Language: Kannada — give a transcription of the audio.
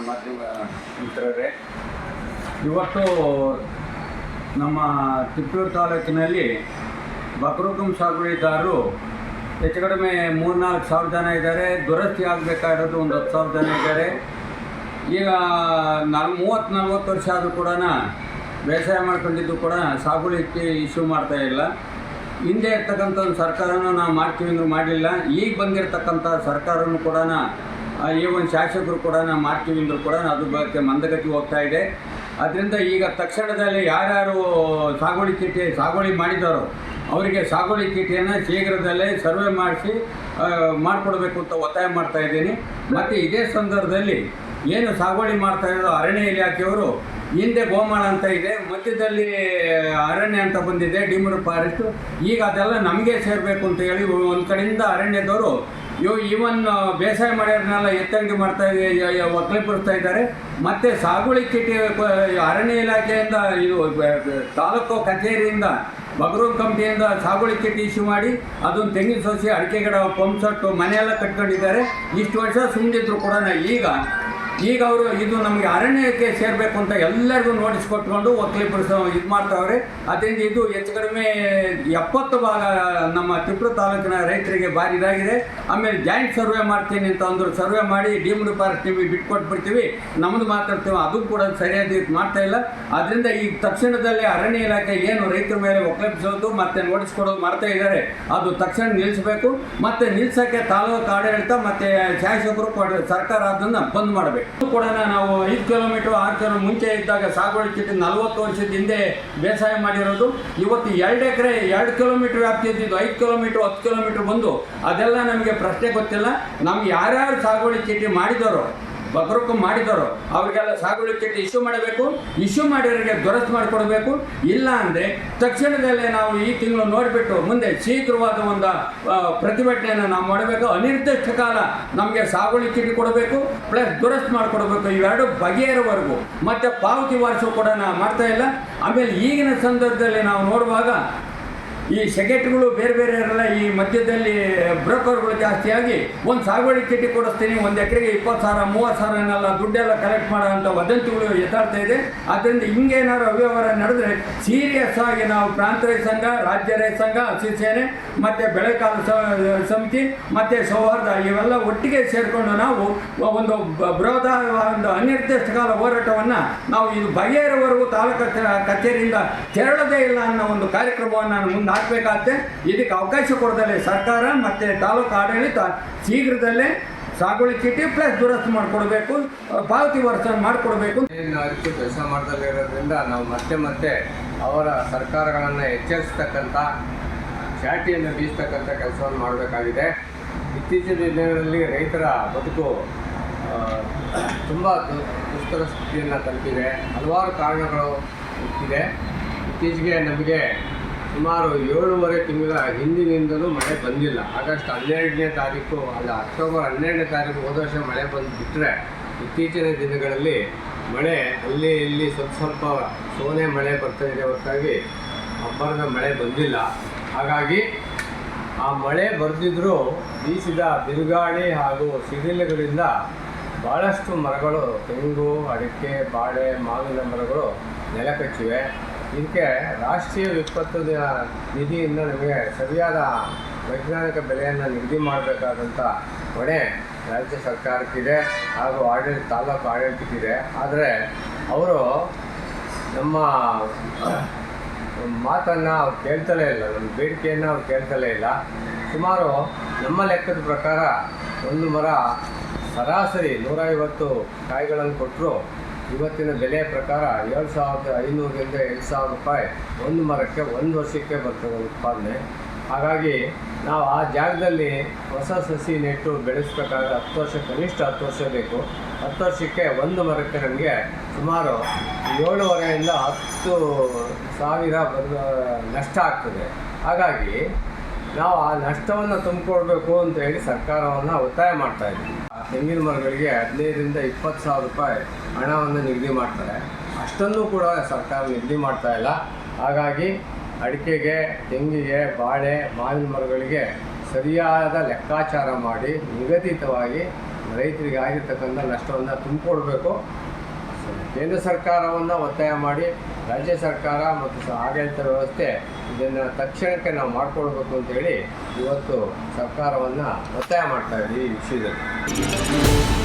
ಮಾಧ್ಯಮ ಮಿತ್ರರೇ, ಇವತ್ತು ನಮ್ಮ ತಿಪ್ಪೂರು ತಾಲೂಕಿನಲ್ಲಿ ಬಕ್ರುಕಂ ಸಾಗುವಳಿದಾರರು ಹೆಚ್ಚು ಕಡಿಮೆ 3-4 ಸಾವಿರ ಜನ ಇದ್ದಾರೆ. ದುರಸ್ತಿ ಆಗಬೇಕಾಗಿರೋದು ಒಂದು 10,000 ಜನ ಇದ್ದಾರೆ. ಈಗ 30-40 ವರ್ಷ ಆದರೂ ಕೂಡ ಬೇಸಾಯ ಮಾಡ್ಕೊಂಡಿದ್ದು ಕೂಡ ಸಾಗುವಳಿಗೆ ಇಶ್ಯೂ ಮಾಡ್ತಾಯಿಲ್ಲ. ಹಿಂದೆ ಇರ್ತಕ್ಕಂಥ ಒಂದು ಸರ್ಕಾರನೂ ನಾವು ಮಾಡ್ತೀವಿ ಅಂದರೂ ಮಾಡಲಿಲ್ಲ. ಈಗ ಬಂದಿರತಕ್ಕಂಥ ಸರ್ಕಾರನೂ ಕೂಡ ಈ ಒಂದು ಶಾಸಕರು ಕೂಡ ಮಾಡ್ತೀವಿ ಅಂದರೂ ಕೂಡ ಅದು ಬಗ್ಗೆ ಮಂದಗತಿ ಹೋಗ್ತಾ ಇದೆ. ಅದರಿಂದ ಈಗ ತಕ್ಷಣದಲ್ಲಿ ಯಾರ್ಯಾರು ಸಾಗುವಳಿ ಮಾಡಿದ್ದಾರೋ ಅವರಿಗೆ ಸಾಗುವಳಿ ಚೀಟಿಯನ್ನು ಶೀಘ್ರದಲ್ಲೇ ಸರ್ವೆ ಮಾಡಿಕೊಡ್ಬೇಕು ಅಂತ ಒತ್ತಾಯ ಮಾಡ್ತಾ ಇದ್ದೀನಿ. ಮತ್ತು ಇದೇ ಸಂದರ್ಭದಲ್ಲಿ ಏನು ಸಾಗುವಳಿ ಮಾಡ್ತಾ ಇರೋದು ಅರಣ್ಯ ಇಲಾಖೆಯವರು ಹಿಂದೆ ಗೋಮಾಳ ಅಂತ ಇದೆ, ಮಧ್ಯದಲ್ಲಿ ಅರಣ್ಯ ಅಂತ ಬಂದಿದೆ, ಡಿಮೂರ್ ಫಾರೆಸ್ಟು. ಈಗ ಅದೆಲ್ಲ ನಮಗೆ ಸೇರಬೇಕು ಅಂತ ಹೇಳಿ ಒಂದು ಕಡೆಯಿಂದ ಅರಣ್ಯದವರು ಈವನ್ ಬೇಸಾಯ ಮಾಡ್ಯಾರನ್ನೆಲ್ಲ ಎತ್ತಂಗಿ ಮಾಡ್ತಾ ಒಕ್ಕಲಿಪಡಿಸ್ತಾ ಇದ್ದಾರೆ. ಮತ್ತು ಸಾಗುವಳಿ ಚೀಟಿ ಅರಣ್ಯ ಇಲಾಖೆಯಿಂದ ಇದು ತಾಲೂಕು ಕಚೇರಿಯಿಂದ ಬಗ್ರೂಮ್ ಕಮಿಟಿಯಿಂದ ಸಾಗುವಳಿ ಚೀಟಿ ಇಶ್ಯೂ ಮಾಡಿ ಅದೊಂದು ತೆಂಗಿನ ಸೋಸಿ, ಅಡಿಕೆ ಗಿಡ, ಪಂಪ್ ಸೆಟ್ಟು, ಮನೆಯೆಲ್ಲ ಕಟ್ಕೊಂಡಿದ್ದಾರೆ. ಇಷ್ಟು ವರ್ಷ ಸುಮ್ಮನಿದ್ರು ಕೂಡ ಈಗ ಅವರು ಇದು ನಮಗೆ ಅರಣ್ಯಕ್ಕೆ ಸೇರಬೇಕು ಅಂತ ಎಲ್ಲರಿಗೂ ನೋಟಿಸ್ ಕೊಟ್ಕೊಂಡು ಒಕ್ಕಲಿಪಡಿಸೋ ಇದು ಮಾಡ್ತಾವ್ರೆ. ಅದರಿಂದ ಇದು ಹೆಚ್ಚು ಕಡಿಮೆ 70 ಭಾಗ ನಮ್ಮ ತಿಪ್ಪೂರು ತಾಲೂಕಿನ ರೈತರಿಗೆ ಭಾರಿ ಇದಾಗಿದೆ. ಆಮೇಲೆ ಜಾಯಿಂಟ್ ಸರ್ವೆ ಮಾಡ್ತೀನಿ ಅಂತ ಅಂದರು. ಸರ್ವೆ ಮಾಡಿ ಡಿಮ್ಡ್ ಫಾರೆಸ್ಟ್ ನಿಮಗೆ ಬಿಟ್ಕೊಟ್ಬಿಡ್ತೀವಿ, ನಮ್ಮದು ಮಾತಾಡ್ತೀವಿ, ಅದು ಕೂಡ ಸರಿಯಾಗಿ ಮಾಡ್ತಾ ಇಲ್ಲ. ಅದರಿಂದ ಈ ತಕ್ಷಣದಲ್ಲಿ ಅರಣ್ಯ ಇಲಾಖೆ ಏನು ರೈತರ ಮೇಲೆ ಒಕ್ಕಲಿಪಿಸೋದು ಮತ್ತು ನೋಟಿಸ್ ಕೊಡೋದು ಮಾಡ್ತಾ ಇದ್ದಾರೆ, ಅದು ತಕ್ಷಣ ನಿಲ್ಲಿಸಬೇಕು. ಮತ್ತು ನಿಲ್ಲಿಸೋಕ್ಕೆ ತಾಲೂಕು ಆಡಳಿತ ಮತ್ತು ಶಾಸಕರು ಸರ್ಕಾರ ಅದನ್ನು ಬಂದ್ ಮಾಡಬೇಕು. ಕೂಡ ನಾವು 5 ಕಿಲೋಮೀಟರ್ 6 ಕಿಲೋಮೀಟರ್ ಮುಂಚೆ ಇದ್ದಾಗ ಸಾಗುವಳಿ ಚೀಟಿ 40 ವರ್ಷದ ಹಿಂದೆ ಬೇಸಾಯ ಮಾಡಿರೋದು ಇವತ್ತು 2 ಎಕರೆ 2 ಕಿಲೋಮೀಟರ್ ವ್ಯಾಪ್ತಿ ಇದ್ದಿದ್ದು 5 ಕಿಲೋಮೀಟರ್ 10 ಕಿಲೋಮೀಟರ್ ಬಂದು ಅದೆಲ್ಲ ನಮಗೆ ಪ್ರಶ್ನೆ ಗೊತ್ತಿಲ್ಲ. ನಮ್ಗೆ ಯಾರ್ಯಾರು ಸಾಗುವಳಿ ಚೀಟಿ ಮಾಡಿದಾರೋ ಬಕ್ರುಕಂ ಮಾಡಿದಾರೋ ಅವ್ರಿಗೆಲ್ಲ ಸಾಗುವಳಿ ಚೀಟಿ ಇಶ್ಯೂ ಮಾಡಬೇಕು. ಇಶ್ಯೂ ಮಾಡಿರೋರಿಗೆ ದುರಸ್ತಿ ಮಾಡಿಕೊಡ್ಬೇಕು. ಇಲ್ಲ ಅಂದರೆ ತಕ್ಷಣದಲ್ಲೇ ನಾವು ಈ ತಿಂಗಳು ನೋಡಿಬಿಟ್ಟು ಮುಂದೆ ಶೀಘ್ರವಾದ ಒಂದು ಪ್ರತಿಭಟನೆಯನ್ನು ನಾವು ಮಾಡಬೇಕು. ಅನಿರ್ದಿಷ್ಟ ಕಾಲ ನಮಗೆ ಸಾಗುವಳಿ ಚೀಟಿ ಕೊಡಬೇಕು, ಪ್ಲಸ್ ದುರಸ್ತಿ ಮಾಡಿಕೊಡ್ಬೇಕು. ಇವೆರಡು ಬಗೆಹರುವವರೆಗೂ ಮತ್ತು ಪಾವತಿ ವಾರಿಸೋ ಕೂಡ ಮಾಡ್ತಾ ಇಲ್ಲ. ಆಮೇಲೆ ಈಗಿನ ಸಂದರ್ಭದಲ್ಲಿ ನಾವು ನೋಡುವಾಗ ಈ ಸೆಕ್ರೆಟರಿಗಳು ಬೇರೆ ಇರಲ್ಲ, ಈ ಮಧ್ಯದಲ್ಲಿ ಬ್ರೋಕರ್ಗಳು ಜಾಸ್ತಿಯಾಗಿ ಒಂದು ಸಾಗುವಳಿ ಚೀಟಿ ಕೊಡಿಸ್ತೀನಿ, 1 ಎಕರೆಗೆ 20,000 30,000 ದುಡ್ಡೆಲ್ಲ ಕಲೆಕ್ಟ್ ಮಾಡೋ ಅಂಥ ವದಂತಿಗಳು ಎತ್ತಾಡ್ತಾ ಇದೆ. ಆದ್ದರಿಂದ ಹಿಂಗೇನಾದ್ರು ಅವ್ಯವಹಾರ ನಡೆದ್ರೆ ಸೀರಿಯಸ್ ಆಗಿ ನಾವು ಪ್ರಾಂತ ರೈತ ಸಂಘ, ರಾಜ್ಯ ರೈತ ಸಂಘ, ಹಸಿರು ಮತ್ತು ಬೆಳೆಕಾಲ ಸಮಿತಿ ಮತ್ತು ಸೌಹಾರ್ದ ಇವೆಲ್ಲ ಒಟ್ಟಿಗೆ ಸೇರಿಕೊಂಡು ನಾವು ಒಂದು ಒಂದು ಅನಿರ್ದಿಷ್ಟ ಕಾಲ ಹೋರಾಟವನ್ನು ನಾವು ಇದು ಬಗೆಹರುವವರೆಗೂ ತಾಲೂಕು ಕಚೇರಿಯಿಂದ ತೆರಳದೇ ಇಲ್ಲ ಅನ್ನೋ ಒಂದು ಕಾರ್ಯಕ್ರಮವನ್ನು ಮುಂದೆ ಹಾಕಬೇಕಾಗುತ್ತೆ. ಇದಕ್ಕೆ ಅವಕಾಶ ಕೊಡದಲ್ಲೇ ಸರ್ಕಾರ ಮತ್ತು ತಾಲೂಕು ಆಡಳಿತ ಶೀಘ್ರದಲ್ಲೇ ಸಾಗುವಳಿ ಚೀಟಿ ಪ್ಲಸ್ ದುರಸ್ತಿ ಮಾಡಿಕೊಡ್ಬೇಕು, ಪಾವತಿ ವರ್ಷ ಮಾಡಿಕೊಡ್ಬೇಕು. ಅದಕ್ಕೆ ಕೆಲಸ ಮಾಡ್ದಲ್ಲಿರೋದ್ರಿಂದ ನಾವು ಮತ್ತೆ ಅವರ ಸರ್ಕಾರಗಳನ್ನು ಎಚ್ಚರಿಸ್ತಕ್ಕಂಥ, ಚಾಟಿಯನ್ನು ಬೀಸ್ತಕ್ಕಂಥ ಕೆಲಸವನ್ನು ಮಾಡಬೇಕಾಗಿದೆ. ಇತ್ತೀಚಿನ ದಿನಗಳಲ್ಲಿ ರೈತರ ಬದುಕು ತುಂಬ ದುಸ್ತರ ಸ್ಥಿತಿಯನ್ನು ತಲುಪಿದೆ. ಹಲವಾರು ಕಾರಣಗಳು ಇದೆ. ಇತ್ತೀಚೆಗೆ ನಮಗೆ ಸುಮಾರು 7.5 ತಿಂಗಳ ಹಿಂದಿನಿಂದಲೂ ಮಳೆ ಬಂದಿಲ್ಲ. ಆಗಸ್ಟ್ 12ನೇ ತಾರೀಕು ಅಲ್ಲ, ಅಕ್ಟೋಬರ್ 12ನೇ ತಾರೀಕು ಹೋದ ವರ್ಷ ಮಳೆ ಬಂದು ಬಿಟ್ಟರೆ ಇತ್ತೀಚಿನ ದಿನಗಳಲ್ಲಿ ಮಳೆ ಅಲ್ಲಿ ಇಲ್ಲಿ ಸ್ವಲ್ಪ ಸೋನೆ ಮಳೆ ಬರ್ತಾ ಇದೆ ಹೊರತಾಗಿ ಅಬ್ಬರದ ಮಳೆ ಬಂದಿಲ್ಲ. ಹಾಗಾಗಿ ಆ ಮಳೆ ಬರೆದಿದ್ದರೂ ಬೀಸಿದ ಬಿರುಗಾಳಿ ಹಾಗೂ ಸಿಡಿಲುಗಳಿಂದ ಭಾಳಷ್ಟು ಮರಗಳು, ತೆಂಗು, ಅಡಿಕೆ, ಬಾಳೆ, ಮಾವಿನ ಮರಗಳು ನೆಲಕಚ್ಚಿವೆ. ಇದಕ್ಕೆ ರಾಷ್ಟ್ರೀಯ ವಿಪತ್ತು ನಿಧಿಯಿಂದ ನಮಗೆ ಸರಿಯಾದ ವೈಜ್ಞಾನಿಕ ಬೆಲೆಯನ್ನು ನಿಗದಿ ಮಾಡಬೇಕಾದಂಥ ಹೊಣೆ ರಾಜ್ಯ ಸರ್ಕಾರಕ್ಕಿದೆ ಹಾಗೂ ತಾಲೂಕು ಆಡಳಿತಕ್ಕಿದೆ. ಆದರೆ ಅವರು ನಮ್ಮ ಮಾತನ್ನು ಅವ್ರು ಕೇಳ್ತಲೇ ಇಲ್ಲ, ನಮ್ಮ ಬೇಡಿಕೆಯನ್ನು ಅವ್ರು ಕೇಳ್ತಲೇ ಇಲ್ಲ. ಸುಮಾರು ನಮ್ಮ ಲೆಕ್ಕದ ಪ್ರಕಾರ ಒಂದು ಮರ ಸರಾಸರಿ 150 ಕಾಯಿಗಳನ್ನು ಕೊಟ್ಟರು ಇವತ್ತಿನ ಬೆಲೆಯ ಪ್ರಕಾರ 7,500ರಿಂದ 8,000 ರೂಪಾಯಿ ಒಂದು ಮರಕ್ಕೆ 1 ವರ್ಷಕ್ಕೆ ಬರ್ತದೆ ಉತ್ಪಾದನೆ. ಹಾಗಾಗಿ ನಾವು ಆ ಜಾಗದಲ್ಲಿ ಹೊಸ ಸಸಿ ನೆಟ್ಟು ಬೆಳೆಸಬೇಕಾದ್ರೆ 10 ವರ್ಷ, ಕನಿಷ್ಠ 10 ವರ್ಷ ಬೇಕು. 10 ವರ್ಷಕ್ಕೆ ಒಂದು ಮರಕ್ಕೆ ನಮಗೆ ಸುಮಾರು 7,500ರಿಂದ 10,000 ನಷ್ಟ ಆಗ್ತದೆ. ಹಾಗಾಗಿ ನಾವು ಆ ನಷ್ಟವನ್ನು ತುಂಬಿಕೊಡ್ಬೇಕು ಅಂತ ಹೇಳಿ ಸರ್ಕಾರವನ್ನು ಒತ್ತಾಯ ಮಾಡ್ತಾಯಿದ್ವಿ. ತೆಂಗಿನ ಮರಗಳಿಗೆ 15,000ರಿಂದ 20,000 ರೂಪಾಯಿ ಹಣವನ್ನು ನಿಗದಿ ಮಾಡ್ತಾರೆ. ಅಷ್ಟನ್ನು ಕೂಡ ಸರ್ಕಾರ ನಿಗದಿ ಮಾಡ್ತಾ ಇಲ್ಲ. ಹಾಗಾಗಿ ಅಡಿಕೆಗೆ, ತೆಂಗಿಗೆ, ಬಾಳೆ, ಮಾವಿನ ಮರಗಳಿಗೆ ಸರಿಯಾದ ಲೆಕ್ಕಾಚಾರ ಮಾಡಿ ನಿಗದಿತವಾಗಿ ರೈತರಿಗೆ ಆಗಿರ್ತಕ್ಕಂಥ ನಷ್ಟವನ್ನು ತುಂಬಿಕೊಡ್ಬೇಕು. ಕೇಂದ್ರ ಸರ್ಕಾರವನ್ನು ಒತ್ತಾಯ ಮಾಡಿ ರಾಜ್ಯ ಸರ್ಕಾರ ಮತ್ತು ಆಡಳಿತ ವ್ಯವಸ್ಥೆ ಇದನ್ನು ತಕ್ಷಣಕ್ಕೆ ನಾವು ಮಾಡಿಕೊಡ್ಬೇಕು ಅಂತೇಳಿ ಇವತ್ತು ಸರ್ಕಾರವನ್ನು ಒತ್ತಾಯ ಮಾಡ್ತಾ ಇದ್ದೀವಿ ಈ ವಿಷಯದಲ್ಲಿ.